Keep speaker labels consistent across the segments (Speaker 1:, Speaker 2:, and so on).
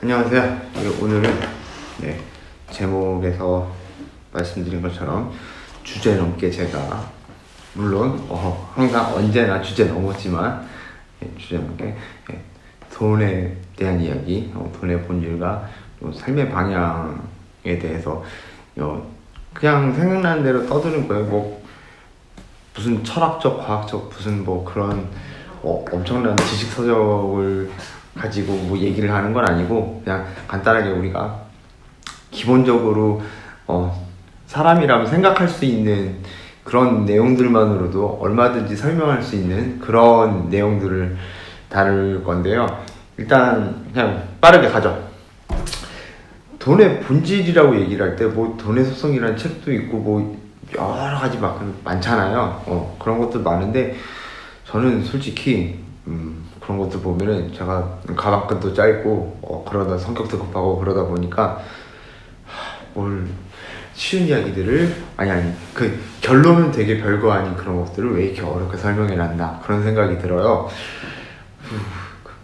Speaker 1: 안녕하세요. 오늘은 제목에서 말씀드린 것처럼 주제 넘게 제가 물론 항상 언제나 주제 넘었지만 주제 넘게 돈에 대한 이야기, 돈의 본질과 또 삶의 방향에 대해서 그냥 생각나는 대로 떠드는 거예요. 뭐 무슨 철학적, 과학적 무슨 뭐 그런 엄청난 지식 서적을 가지고 뭐 얘기를 하는 건 아니고 그냥 간단하게 우리가 기본적으로 사람이라면 생각할 수 있는 그런 내용들만으로도 얼마든지 설명할 수 있는 그런 내용들을 다룰 건데요. 일단 그냥 빠르게 가죠. 돈의 본질이라고 얘기를 할 때 뭐 돈의 습성이라는 책도 있고 뭐 여러 가지 막 많잖아요. 그런 것도 많은데 저는 솔직히 그런 것들 보면은 제가 가방끈도 짧고 그러다 성격도 급하고 그러다 보니까 뭘 쉬운 이야기들을 아니 그 결론은 되게 별거 아닌 그런 것들을 왜 이렇게 어렵게 설명해 놨나 그런 생각이 들어요.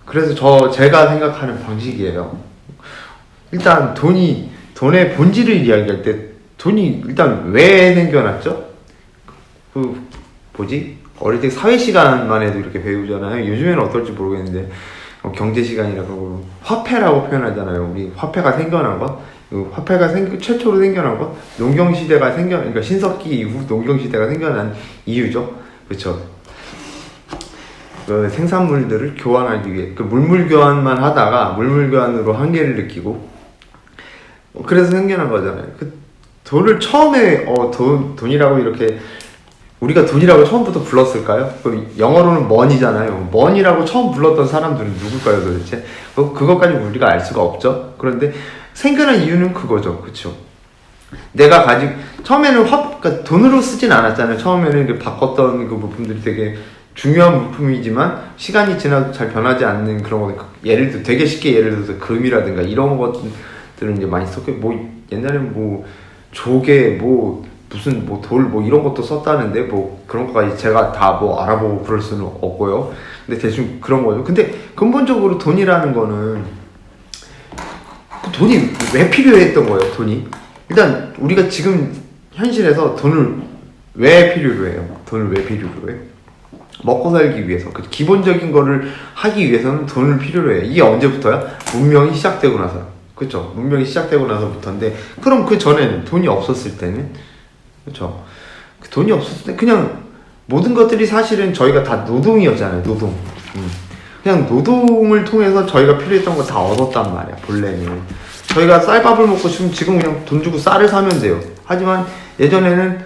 Speaker 1: 그래서 제가 생각하는 방식이에요. 일단 돈의 본질을 이야기할 때 돈이 일단 왜 생겨났죠? 어릴 때 사회 시간만 해도 이렇게 배우잖아요. 요즘에는 어떨지 모르겠는데 경제 시간이라 그러고 화폐라고 표현하잖아요. 우리 화폐가 생겨난 것, 화폐가 최초로 생겨난 것, 농경 시대가 그러니까 신석기 이후 농경 시대가 생겨난 이유죠. 그렇죠? 그 생산물들을 교환하기 위해 그 물물 교환만 하다가 물물 교환으로 한계를 느끼고 그래서 생겨난 거잖아요. 그 돈을 처음에 돈이라고 이렇게 우리가 돈이라고 처음부터 불렀을까요? 영어로는 money잖아요. money라고 처음 불렀던 사람들은 누굴까요, 도대체? 그것까지 우리가 알 수가 없죠. 그런데 생겨난 이유는 그거죠, 그렇죠? 내가 처음에는 그러니까 돈으로 쓰진 않았잖아요. 처음에는 바꿨던 그 부품들이 되게 중요한 부품이지만 시간이 지나도 잘 변하지 않는 그런 거. 되게 쉽게 예를 들어서 금이라든가 이런 것들은 이제 많이 썼고 옛날에는 조개 무슨 돌 이런 것도 썼다는데 그런 거까지 제가 다 알아보고 그럴 수는 없고요. 근데 대충 그런 거죠. 근데 근본적으로 돈이라는 거는 돈이 왜 필요했던 거예요? 돈이 일단 우리가 지금 현실에서 돈을 왜 필요로 해요? 먹고 살기 위해서 그 기본적인 거를 하기 위해서는 돈을 필요로 해요. 이게 언제부터야? 문명이 시작되고 나서. 그렇죠? 문명이 시작되고 나서부터인데 그럼 그 전에는 돈이 없었을 때는 그렇죠. 돈이 없었을 때 그냥 모든 것들이 사실은 저희가 다 노동이었잖아요. 노동. 그냥 노동을 통해서 저희가 필요했던 거 다 얻었단 말이야. 본래는 저희가 쌀밥을 먹고 싶으면 지금 그냥 돈 주고 쌀을 사면 돼요. 하지만 예전에는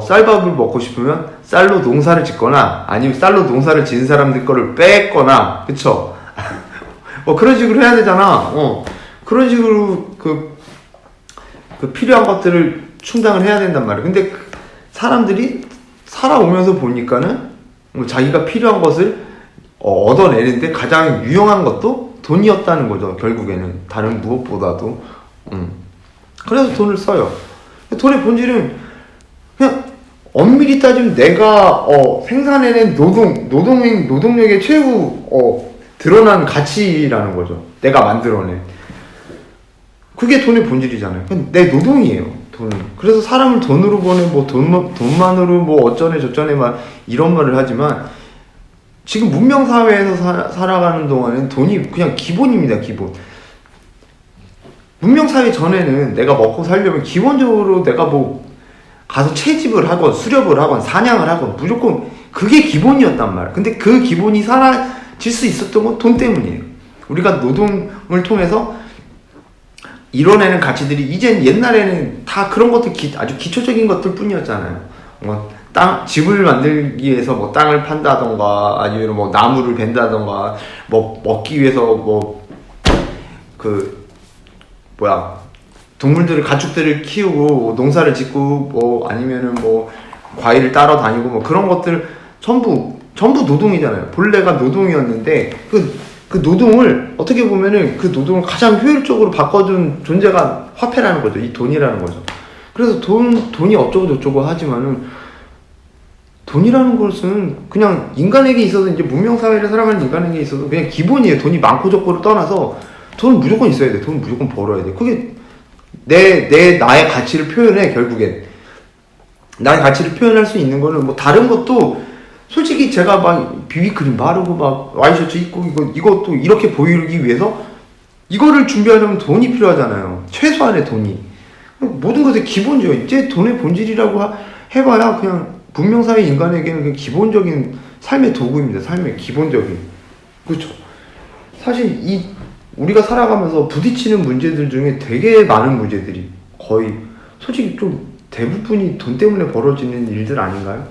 Speaker 1: 쌀밥을 먹고 싶으면 쌀로 농사를 짓거나 아니면 쌀로 농사를 지은 사람들 거를 뺐거나 그쵸? 그런 식으로 해야 되잖아. 그런 식으로 그 필요한 것들을 충당을 해야 된단 말이에요. 근데 사람들이 살아오면서 보니까는 자기가 필요한 것을 얻어내는데 가장 유용한 것도 돈이었다는 거죠. 결국에는 다른 무엇보다도. 그래서 돈을 써요. 돈의 본질은 그냥 엄밀히 따지면 내가 생산해낸 노동력의 최후 드러난 가치라는 거죠. 내가 만들어낸. 그게 돈의 본질이잖아요. 내 노동이에요. 돈은. 그래서 사람을 돈으로 보내 돈만으로 어쩌네 저쩌네 이런 말을 하지만 지금 문명 사회에서 살아가는 동안은 돈이 그냥 기본입니다. 기본. 문명 사회 전에는 내가 먹고 살려면 기본적으로 내가 가서 채집을 하건 수렵을 하건 사냥을 하건 무조건 그게 기본이었단 말이야. 근데 그 기본이 사라질 수 있었던 건 돈 때문이에요. 우리가 노동을 통해서 이뤄내는 가치들이 이젠 옛날에는 다 그런 것들 아주 기초적인 것들 뿐이었잖아요. 집을 만들기 위해서 땅을 판다던가 아니면 나무를 벤다던가 먹기 위해서 동물들을 가축들을 키우고 농사를 짓고 아니면은 과일을 따러 다니고 그런 것들 전부 노동이잖아요. 본래가 노동이었는데 그 노동을 어떻게 보면은 그 노동을 가장 효율적으로 바꿔준 존재가 화폐라는 거죠. 이 돈이라는 거죠. 그래서 돈이 어쩌고 저쩌고 하지만은 돈이라는 것은 그냥 인간에게 있어서 이제 문명사회를 살아가는 인간에게 있어서 그냥 기본이에요. 돈이 많고 적고를 떠나서 돈은 무조건 있어야 돼. 돈은 무조건 벌어야 돼. 그게 나의 가치를 표현해, 결국엔. 나의 가치를 표현할 수 있는 거는 뭐 다른 것도 솔직히 제가 막 비비크림 바르고 막 와이셔츠 입고 이것도 이렇게 보이기 위해서 이거를 준비하려면 돈이 필요하잖아요. 최소한의 돈이. 모든 것의 기본이죠. 이제 돈의 본질이라고 해봐야 그냥 문명사회 인간에게는 그 기본적인 삶의 도구입니다. 삶의 기본적인. 그렇죠. 사실 우리가 살아가면서 부딪히는 문제들 중에 되게 많은 문제들이 거의 솔직히 좀 대부분이 돈 때문에 벌어지는 일들 아닌가요?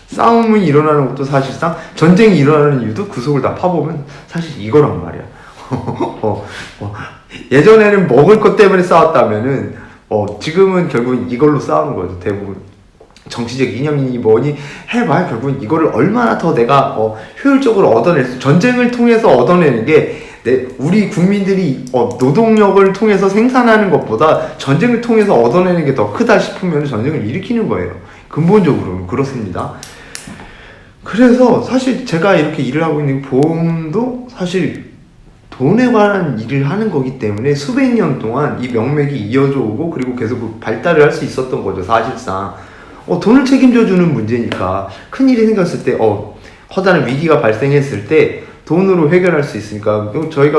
Speaker 1: 싸움이 일어나는 것도 사실상 전쟁이 일어나는 이유도 그 속을 다 파보면 사실 이거란 말이야. 예전에는 먹을 것 때문에 싸웠다면은 지금은 결국은 이걸로 싸우는 거죠. 대부분 정치적 이념이니 뭐니 해봐야 결국은 이거를 얼마나 더 내가 효율적으로 얻어낼 수, 전쟁을 통해서 얻어내는 게 우리 국민들이 노동력을 통해서 생산하는 것보다 전쟁을 통해서 얻어내는 게 더 크다 싶으면 전쟁을 일으키는 거예요. 근본적으로는 그렇습니다. 그래서 사실 제가 이렇게 일을 하고 있는 보험도 사실 돈에 관한 일을 하는 거기 때문에 수백 년 동안 이 명맥이 이어져 오고 그리고 계속 발달을 할 수 있었던 거죠. 사실상 돈을 책임져 주는 문제니까 큰일이 생겼을 때 커다란 위기가 발생했을 때 돈으로 해결할 수 있으니까. 저희가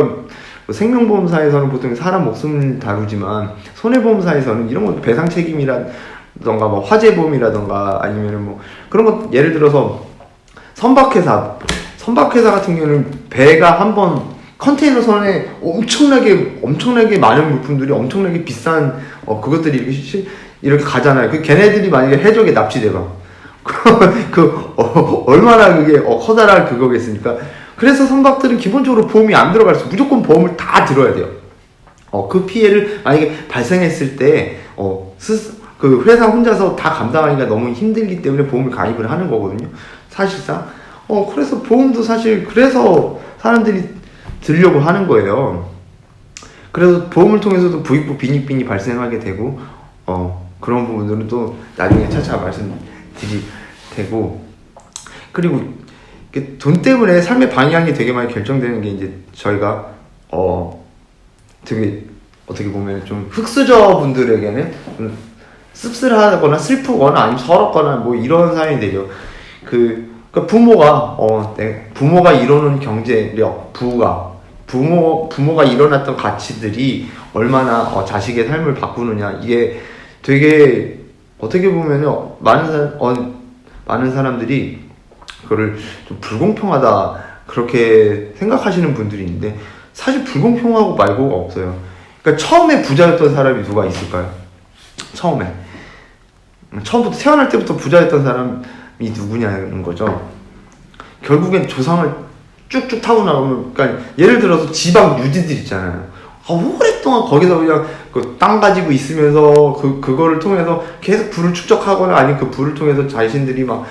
Speaker 1: 생명보험사에서는 보통 사람 목숨을 다루지만 손해보험사에서는 이런 거 배상 책임이라던가 뭐 화재보험이라던가 아니면 뭐 그런 것, 예를 들어서 선박회사 같은 경우는 배가 한번 컨테이너선에 엄청나게 많은 물품들이 엄청나게 비싼 그것들이 이렇게 가잖아요. 걔네들이 만약에 해적에 납치돼봐. 얼마나 그게 커다란 그거겠습니까? 그래서 선박들은 기본적으로 보험이 안 들어갈 수, 무조건 보험을 다 들어야 돼요. 그 피해를 만약에 발생했을 때, 그 회사 혼자서 다 감당하기가 너무 힘들기 때문에 보험을 가입을 하는 거거든요. 사실상. 그래서 보험도 사실, 그래서 사람들이 들려고 하는 거예요. 그래서 보험을 통해서도 부익부 빈익빈이 발생하게 되고, 그런 부분들은 또 나중에 차차 말씀드릴 테고, 그리고 돈 때문에 삶의 방향이 되게 많이 결정되는 게 이제 저희가 되게 어떻게 보면 좀 흑수저 분들에게는 좀 씁쓸하거나 슬프거나 아니면 서럽거나 뭐 이런 사연이 되죠. 그러니까 부모가 이루는 경제력, 부모가 일어났던 가치들이 얼마나 자식의 삶을 바꾸느냐, 이게 되게 어떻게 보면요 많은 사람들이 그거를 좀 불공평하다 그렇게 생각하시는 분들이 있는데 사실 불공평하고 말고가 없어요. 그러니까 처음에 부자였던 사람이 누가 있을까요? 처음부터 태어날 때부터 부자였던 사람이 누구냐는 거죠. 결국엔 조상을 쭉쭉 타고 나오면, 그러니까 예를 들어서 지방 유지들 있잖아요. 오랫동안 거기서 그냥 그 땅 가지고 있으면서 그거를 통해서 계속 부를 축적하거나 아니면 그 부를 통해서 자신들이 막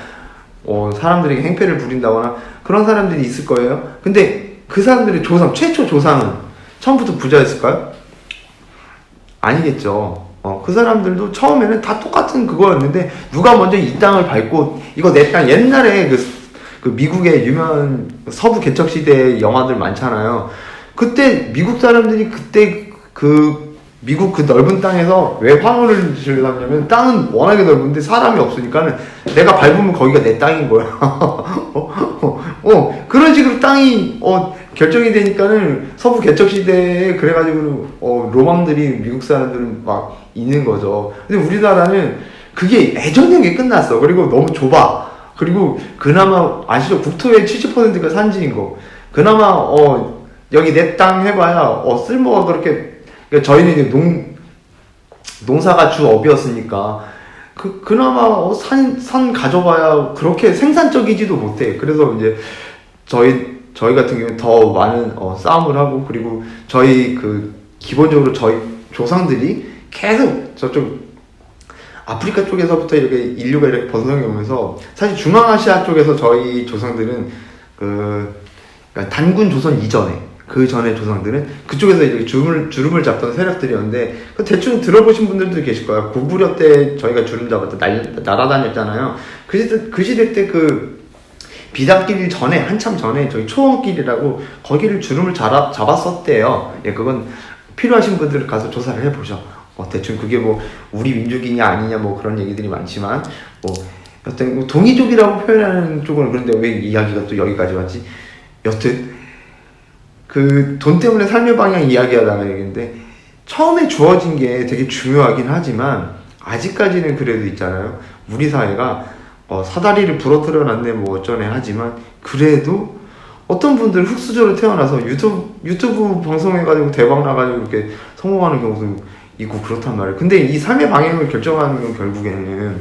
Speaker 1: 사람들에게 행패를 부린다거나 그런 사람들이 있을 거예요. 근데 그 사람들의 최초 조상은 처음부터 부자였을까요? 아니겠죠. 그 사람들도 처음에는 다 똑같은 그거였는데 누가 먼저 이 땅을 밟고 이거 내 땅, 옛날에 그 미국의 유명한 서부 개척 시대 영화들 많잖아요. 그때 미국 사람들이 미국 그 넓은 땅에서 왜 황홀을 지으려냐면 땅은 워낙에 넓은데 사람이 없으니까는 내가 밟으면 거기가 내 땅인 거야. 그런 식으로 땅이 결정이 되니까는 서부 개척 시대에 그래가지고 로망들이 미국 사람들은 막 있는 거죠. 근데 우리나라는 그게 예전에 끝났어. 그리고 너무 좁아. 그리고 그나마 아시죠? 국토의 70%가 산지인 거. 그나마 여기 내 땅 해봐야 쓸모가 그렇게. 그러니까 저희는 이제 농사가 주업이었으니까 그나마 산 가져봐야 그렇게 생산적이지도 못해. 그래서 이제 저희 같은 경우는 더 많은 싸움을 하고, 그리고 기본적으로 저희 조상들이 계속 저쪽 아프리카 쪽에서부터 이렇게 인류가 이렇게 번성해 오면서 사실 중앙아시아 쪽에서 저희 조상들은 그러니까 단군 조선 이전에 그 전에 조상들은 그쪽에서 이렇게 주름을 잡던 세력들이었는데, 대충 들어보신 분들도 계실 거야. 고구려 때 저희가 주름 잡았다 날아다녔잖아요. 그 시대 때 비단길 전에 한참 전에 저희 초원길이라고 거기를 주름을 잡았었대요. 예, 그건 필요하신 분들 가서 조사를 해보죠. 대충 그게 뭐 우리 민족이냐 아니냐 뭐 그런 얘기들이 많지만 뭐 여튼 뭐 동이족이라고 표현하는 쪽은 그런데 왜 이야기가 또 여기까지 왔지? 여튼 그 돈 때문에 삶의 방향 이야기하다가 얘기인데 처음에 주어진 게 되게 중요하긴 하지만 아직까지는 그래도 있잖아요. 우리 사회가 사다리를 부러뜨려 놨네 뭐 어쩌네 하지만 그래도 어떤 분들 흙수저로 태어나서 유튜브 방송해가지고 대박 나가지고 이렇게 성공하는 경우도 있고 그렇단 말이에요. 근데 이 삶의 방향을 결정하는 건 결국에는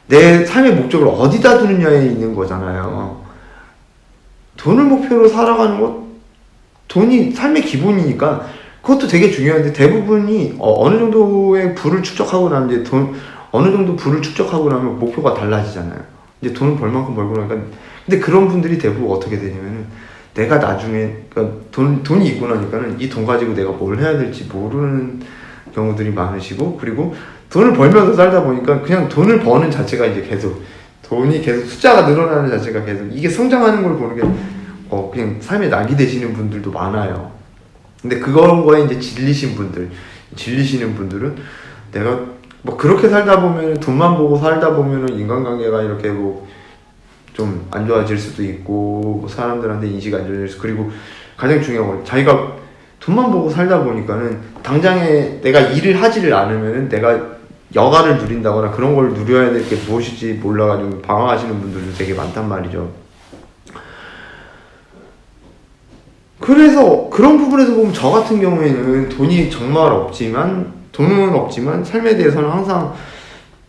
Speaker 1: 내 삶의 목적을 어디다 두느냐에 있는 거잖아요. 돈을 목표로 살아가는 것, 돈이 삶의 기본이니까 그것도 되게 중요한데 대부분이 어느 정도의 부를 축적하고 나면 이제 어느 정도 부를 축적하고 나면 목표가 달라지잖아요. 이제 돈을 벌 만큼 벌고 나니까. 근데 그런 분들이 대부분 어떻게 되냐면은 내가 나중에 그러니까 돈이 있고 나니까는 이 돈 가지고 내가 뭘 해야 될지 모르는 경우들이 많으시고 그리고 돈을 벌면서 살다 보니까 그냥 돈을 버는 자체가 이제 계속 돈이 계속 숫자가 늘어나는 자체가 계속 이게 성장하는 걸 보는 게 그냥 삶의 낙이 되시는 분들도 많아요. 근데 그런 거에 이제 질리시는 분들은 내가 뭐 그렇게 살다 보면 돈만 보고 살다 보면은 인간관계가 이렇게 뭐 좀 안 좋아질 수도 있고 뭐 사람들한테 인식이 안 좋아질 수 그리고 가장 중요한 건 자기가 돈만 보고 살다 보니까는 당장에 내가 일을 하지를 않으면은 내가 여가를 누린다거나 그런 걸 누려야 될 게 무엇인지 몰라가지고 방황하시는 분들도 되게 많단 말이죠. 그래서 그런 부분에서 보면 저 같은 경우에는 돈은 없지만 삶에 대해서는 항상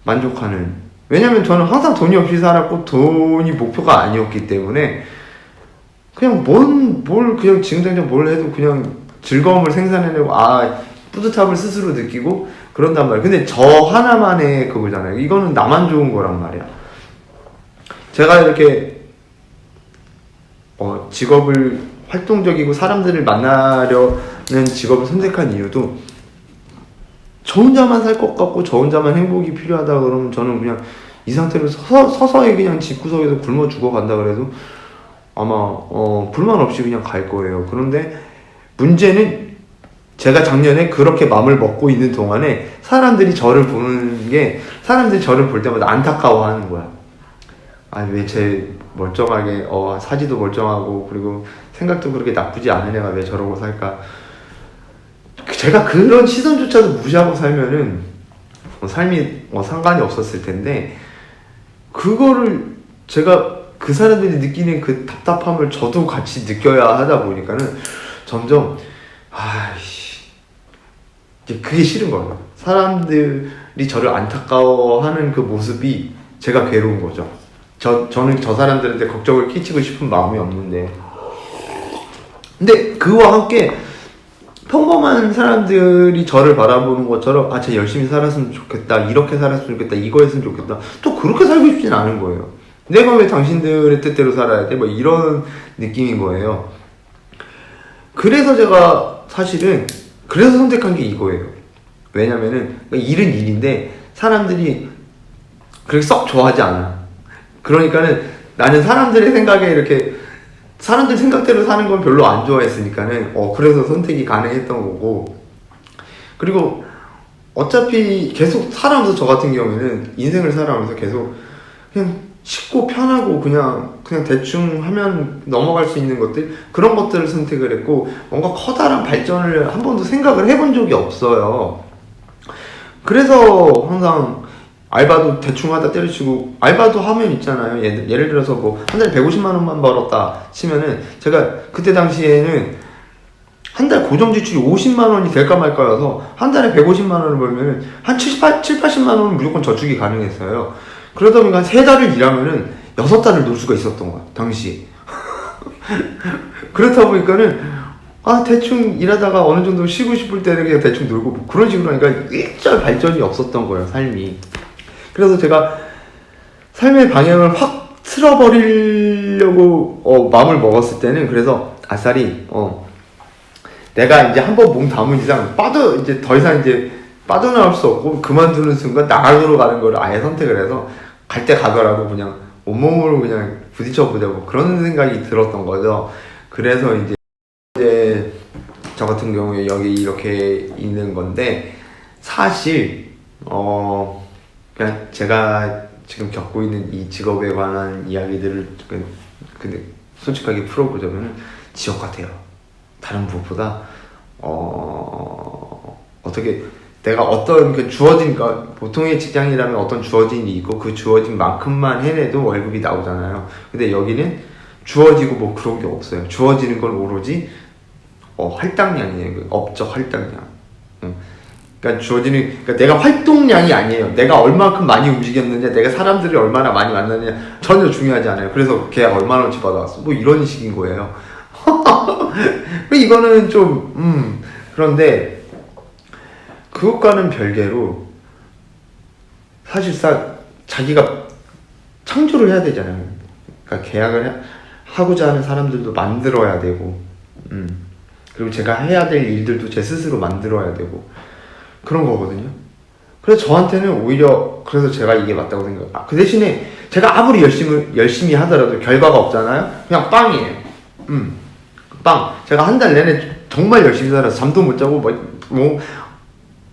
Speaker 1: 만족하는. 왜냐면 저는 항상 돈이 없이 살았고 돈이 목표가 아니었기 때문에 그냥 그냥 지금 당장 뭘 해도 그냥 즐거움을 생산해내고 뿌듯함을 스스로 느끼고 그런단 말이에요. 근데 저 하나만의 그거잖아요. 이거는 나만 좋은 거란 말이야. 제가 이렇게 직업을 활동적이고 사람들을 만나려는 직업을 선택한 이유도 저 혼자만 살 것 같고 저 혼자만 행복이 필요하다 그러면 저는 그냥 이 상태로 서서히 그냥 집구석에서 굶어 죽어간다 그래도 아마 불만 없이 그냥 갈 거예요. 그런데 문제는 제가 작년에 그렇게 마음을 먹고 있는 동안에 사람들이 저를 볼 때마다 안타까워하는 거야. 왜 쟤 멀쩡하게 사지도 멀쩡하고 그리고 생각도 그렇게 나쁘지 않은 애가 왜 저러고 살까. 제가 그런 시선조차도 무시하고 살면은 삶이 상관이 없었을 텐데 그거를 제가 그 사람들이 느끼는 그 답답함을 저도 같이 느껴야 하다 보니까는 점점 이제 그게 싫은 거예요. 사람들이 저를 안타까워하는 그 모습이 제가 괴로운 거죠. 저는 저 사람들한테 걱정을 끼치고 싶은 마음이 없는데 근데 그와 함께 평범한 사람들이 저를 바라보는 것처럼 쟤 열심히 살았으면 좋겠다, 이렇게 살았으면 좋겠다, 이거 했으면 좋겠다 또 그렇게 살고 싶진 않은 거예요. 내가 왜 당신들의 뜻대로 살아야 돼? 뭐 이런 느낌인 거예요. 그래서 제가 사실은 그래서 선택한 게 이거예요. 왜냐면은 일은 일인데 사람들이 그렇게 썩 좋아하지 않아. 그러니까는 나는 사람들의 생각에 이렇게 사람들 생각대로 사는 건 별로 안 좋아했으니까는 그래서 선택이 가능했던 거고 그리고 어차피 계속 살아가면서 저 같은 경우에는 인생을 살아가면서 계속 그냥 쉽고 편하고 그냥 대충 하면 넘어갈 수 있는 것들 그런 것들을 선택을 했고 뭔가 커다란 발전을 한 번도 생각을 해본 적이 없어요. 그래서 항상 알바도 대충 하다 때려치고 알바도 하면 있잖아요. 예를 들어서 뭐 한 달에 150만 원만 벌었다 치면은 제가 그때 당시에는 한 달 고정 지출이 50만 원이 될까 말까여서 한 달에 150만 원을 벌면은 한 80만 원은 무조건 저축이 가능했어요. 그러다 보니까 한 3달을 일하면은 6달을 놀 수가 있었던 거야 당시. 그렇다 보니까는 대충 일하다가 어느 정도 쉬고 싶을 때는 그냥 대충 놀고 뭐 그런 식으로 하니까 일절 발전이 없었던 거예요 삶이. 그래서 제가 삶의 방향을 확 틀어버리려고 마음을 먹었을 때는 그래서 아싸리 내가 이제 한번 몸 담은 이상 이제 더 이상 이제 빠져나올 수 없고 그만두는 순간 나락으로 가는 걸 아예 선택을 해서 갈 때 가더라도 그냥 온몸으로 그냥 부딪혀 보자고 그런 생각이 들었던 거죠. 그래서 이제 저 같은 경우에 여기 이렇게 있는 건데, 사실 그냥 제가 지금 겪고 있는 이 직업에 관한 이야기들을 근데 솔직하게 풀어보자면 지옥 같아요. 다른 무엇보다 어떻게 내가 어떤 그 주어진 것, 보통의 직장이라면 어떤 주어진 일이 있고 그 주어진 만큼만 해내도 월급이 나오잖아요. 근데 여기는 주어지고 뭐 그런 게 없어요. 주어지는 건 오로지 할당량이에요. 업적 할당량. 그러니까 그러니까 내가 활동량이 아니에요. 내가 얼마큼 많이 움직였느냐, 내가 사람들을 얼마나 많이 만났느냐 전혀 중요하지 않아요. 그래서 계약 얼마나치 받아왔어, 뭐 이런 식인 거예요. 이거는 좀 그런데 그것과는 별개로 사실상 자기가 창조를 해야 되잖아요. 그러니까 계약을 하고자 하는 사람들도 만들어야 되고, 그리고 제가 해야 될 일들도 제 스스로 만들어야 되고 그런 거거든요. 그래서 저한테는 오히려 그래서 제가 이게 맞다고 생각해요. 그 대신에 제가 아무리 열심히 하더라도 결과가 없잖아요. 그냥 빵이에요. 빵. 제가 한 달 내내 정말 열심히 살아서 잠도 못 자고 뭐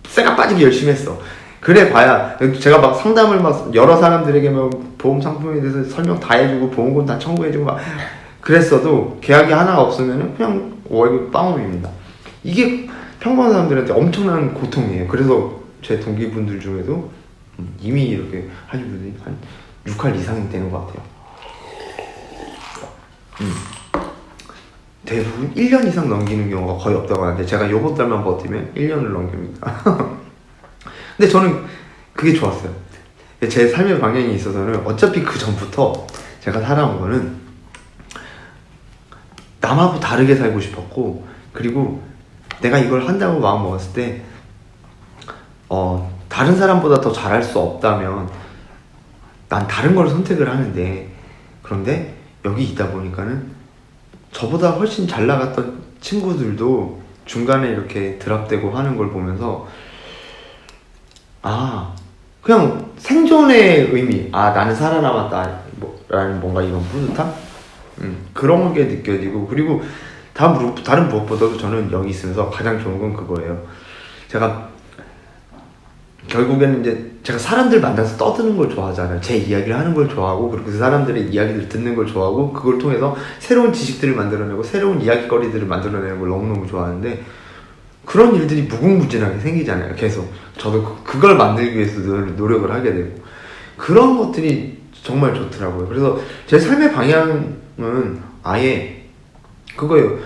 Speaker 1: 쇠가 빠지게 열심히 했어. 그래 봐야 제가 막 상담을 막 여러 사람들에게 막 보험 상품에 대해서 설명 다 해주고 보험금 다 청구해주고 막 그랬어도 계약이 하나가 없으면 그냥 월급 빵원입니다. 이게 평범한 사람들한테 엄청난 고통이에요. 그래서 제 동기분들 중에도 이미 이렇게 하신 분들이 한 6할 이상이 되는 것 같아요. 대부분 1년 이상 넘기는 경우가 거의 없다고 하는데 제가 요번 달만 버티면 1년을 넘깁니다. 근데 저는 그게 좋았어요. 제 삶의 방향이 있어서는 어차피 그 전부터 제가 살아온 거는 남하고 다르게 살고 싶었고, 그리고 내가 이걸 한다고 마음 먹었을 때 다른 사람보다 더 잘할 수 없다면 난 다른 걸 선택을 하는데, 그런데 여기 있다 보니까는 저보다 훨씬 잘 나갔던 친구들도 중간에 이렇게 드랍되고 하는 걸 보면서 그냥 생존의 의미, 나는 살아남았다 라는 뭔가 이런 뿌듯함? 그런 게 느껴지고, 그리고 다른 무엇보다도 저는 여기 있으면서 가장 좋은 건 그거예요. 제가 결국에는 이제 제가 사람들 만나서 떠드는 걸 좋아하잖아요. 제 이야기를 하는 걸 좋아하고, 그리고 그 사람들의 이야기를 듣는 걸 좋아하고, 그걸 통해서 새로운 지식들을 만들어내고 새로운 이야기거리들을 만들어내는 걸 너무너무 좋아하는데, 그런 일들이 무궁무진하게 생기잖아요. 계속 저도 그걸 만들기 위해서 노력을 하게 되고, 그런 것들이 정말 좋더라고요. 그래서 제 삶의 방향은 아예 그거예요.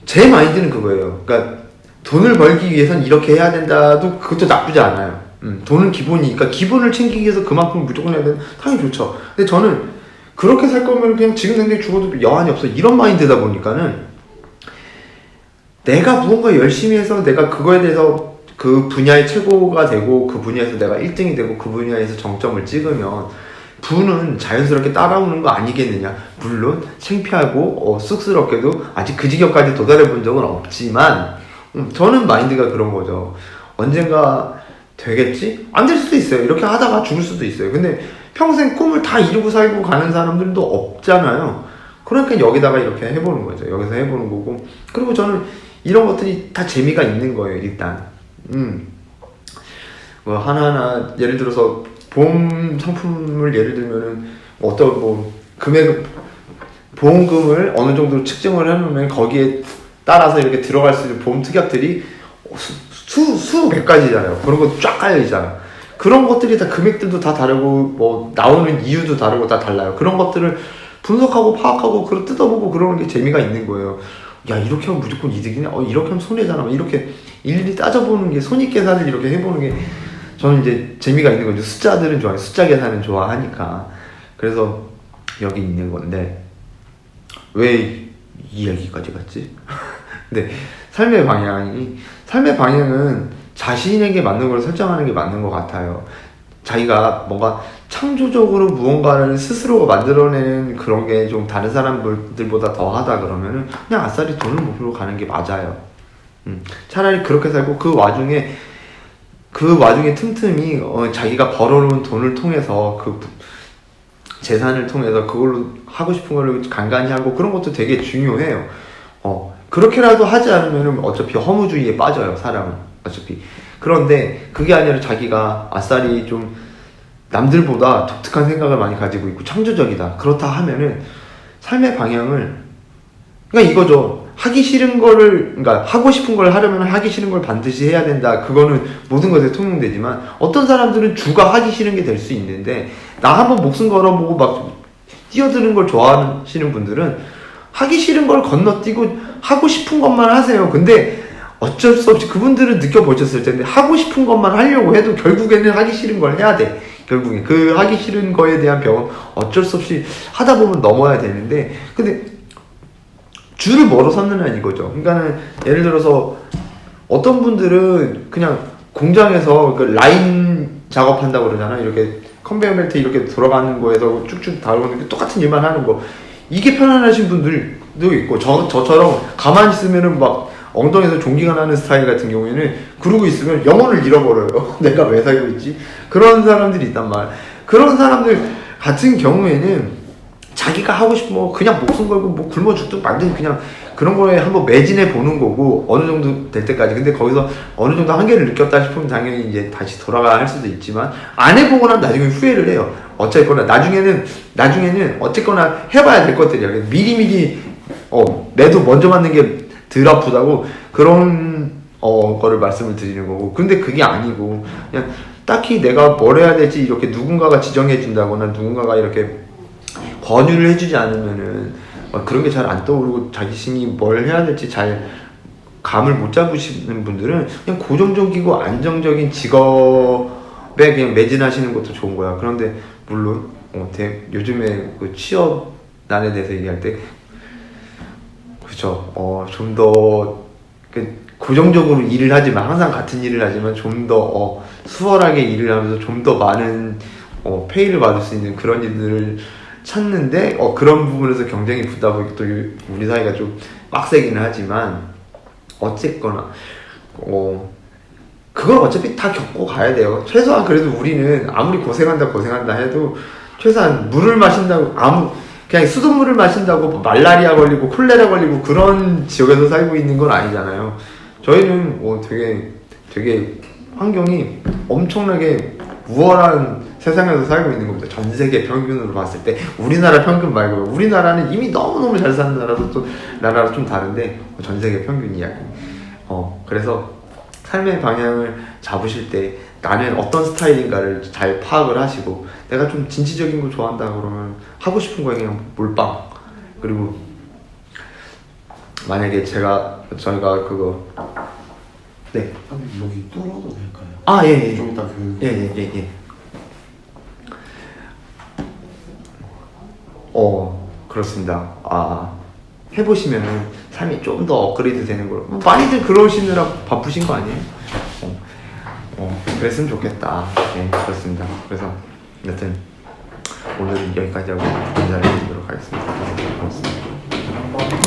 Speaker 1: 제 마인드는 그거예요. 그러니까 돈을 벌기 위해서는 이렇게 해야 된다도 그것도 나쁘지 않아요. 돈은 기본이니까 기본을 챙기기 위해서 그만큼 무조건 해야 되는, 당연히 좋죠. 근데 저는 그렇게 살 거면 그냥 지금 당장 죽어도 여한이 없어, 이런 마인드다 보니까는 내가 무언가 열심히 해서 내가 그거에 대해서 그 분야의 최고가 되고, 그 분야에서 내가 1등이 되고, 그 분야에서 정점을 찍으면 부는 자연스럽게 따라오는 거 아니겠느냐. 물론 창피하고 쑥스럽게도 아직 그 지경까지 도달해 본 적은 없지만 저는 마인드가 그런 거죠. 언젠가 되겠지? 안 될 수도 있어요. 이렇게 하다가 죽을 수도 있어요. 근데 평생 꿈을 다 이루고 살고 가는 사람들도 없잖아요. 그러니까 여기다가 이렇게 해보는 거죠. 여기서 해보는 거고, 그리고 저는 이런 것들이 다 재미가 있는 거예요. 일단 뭐 하나하나 예를 들어서 보험 상품을 예를 들면은 보험금을 어느 정도 측정을 해놓으면 거기에 따라서 이렇게 들어갈 수 있는 보험 특약들이 수백 가지잖아요. 그런 거 쫙 깔려 있잖아. 그런 것들이 다 금액들도 다 다르고 뭐 나오는 이유도 다르고 다 달라요. 그런 것들을 분석하고 파악하고 그걸 뜯어보고 그러는 게 재미가 있는 거예요. 야, 이렇게 하면 무조건 이득이네. 이렇게 하면 손해잖아. 이렇게 일일이 따져보는 게, 손익 계산을 이렇게 해보는 게 저는 이제 재미가 있는 거죠. 숫자들은 좋아해요. 숫자 계산은 좋아하니까. 그래서 여기 있는 건데, 왜 이 얘기까지 갔지? 근데 삶의 방향은 자신에게 맞는 걸 설정하는 게 맞는 것 같아요. 자기가 뭔가 창조적으로 무언가를 스스로 만들어내는 그런 게 좀 다른 사람들보다 더 하다 그러면은 그냥 아싸리 돈을 목표로 가는 게 맞아요. 차라리 그렇게 살고, 그 와중에 틈틈이 자기가 벌어놓은 돈을 통해서 재산을 통해서 그걸로 하고 싶은 거를 간간히 하고 그런 것도 되게 중요해요. 그렇게라도 하지 않으면 어차피 허무주의에 빠져요, 사람은. 어차피. 그런데 그게 아니라 자기가 아싸리 좀 남들보다 독특한 생각을 많이 가지고 있고 창조적이다. 그렇다 하면은 삶의 방향을, 그러니까 이거죠. 하기 싫은 거를, 그러니까 하고 싶은 걸 하려면 하기 싫은 걸 반드시 해야 된다. 그거는 모든 것에 통용되지만 어떤 사람들은 주가 하기 싫은 게 될 수 있는데, 나 한번 목숨 걸어보고 막 뛰어드는 걸 좋아하시는 분들은 하기 싫은 걸 건너뛰고 하고 싶은 것만 하세요. 근데 어쩔 수 없이 그분들은 느껴보셨을 텐데 하고 싶은 것만 하려고 해도 결국에는 하기 싫은 걸 해야 돼. 결국에 그 하기 싫은 거에 대한 병은 어쩔 수 없이 하다 보면 넘어야 되는데, 근데 줄을 뭐로 섰느냐 이거죠. 그러니까는 예를 들어서 어떤 분들은 그냥 공장에서 그 라인 작업한다고 그러잖아요. 이렇게 컨베이어 벨트 이렇게 돌아가는 거에서 쭉쭉 다루는 게 똑같은 일만 하는 거, 이게 편안하신 분들도 있고, 저처럼 가만히 있으면은 막 엉덩이에서 종기가 나는 스타일 같은 경우에는 그러고 있으면 영혼을 잃어버려요. 내가 왜 살고 있지? 그런 사람들이 있단 말. 그런 사람들 같은 경우에는 자기가 하고 싶은 뭐 그냥 목숨 걸고 뭐 굶어 죽든 말든 그냥 그런 거에 한번 매진해 보는 거고, 어느 정도 될 때까지. 근데 거기서 어느 정도 한계를 느꼈다 싶으면 당연히 이제 다시 돌아가야 할 수도 있지만, 안 해보고 나면 나중에 후회를 해요. 어쨌거나 나중에는 어쨌거나 해봐야 될 것들이야. 미리미리 매도 먼저 맞는 게 덜 아프다고, 그런 거를 말씀을 드리는 거고. 근데 그게 아니고 그냥 딱히 내가 뭘 해야 될지 이렇게 누군가가 지정해 준다거나 누군가가 이렇게 권유를 해주지 않으면은 그런 게 잘 안 떠오르고 자신이 뭘 해야 될지 잘 감을 못 잡으시는 분들은 그냥 고정적이고 안정적인 직업에 그냥 매진하시는 것도 좋은 거야. 그런데 물론 요즘에 그 취업난에 대해서 얘기할 때 그렇죠. 좀 더 고정적으로 일을 하지만, 항상 같은 일을 하지만 좀 더 수월하게 일을 하면서 좀 더 많은 페이를 받을 수 있는 그런 일들을 찾는데, 그런 부분에서 경쟁이 붙다 보니까 또 우리 사회가 좀 빡세기는 하지만, 어쨌거나 그걸 어차피 다 겪고 가야 돼요. 최소한 그래도 우리는 아무리 고생한다 해도 최소한 물을 마신다고, 그냥 수돗물을 마신다고 말라리아 걸리고 콜레라 걸리고 그런 지역에서 살고 있는 건 아니잖아요. 저희는 되게 환경이 엄청나게 우월한 세상에서 살고 있는 겁니다. 전 세계 평균으로 봤을 때 우리나라 평균 말고, 우리나라는 이미 너무너무 잘 사는 나라로 좀 다른데 전 세계 평균 이야기. 그래서 삶의 방향을 잡으실 때 나는 어떤 스타일인가를 잘 파악을 하시고, 내가 좀 진취적인 거 좋아한다 그러면 하고 싶은 거에 그냥 몰빵. 그리고 만약에 저희가 그거 네.
Speaker 2: 여기 뚫어도 될까요?
Speaker 1: 예.
Speaker 2: 좀 이따
Speaker 1: 예. 그렇습니다. 해보시면은 삶이 좀 더 업그레이드 되는 걸로. 많이들 그러시느라 바쁘신 거 아니에요? 그랬으면 좋겠다. 네, 그렇습니다. 그래서 여튼 오늘은 여기까지 하고 인사를 드리도록 하겠습니다. 고맙습니다.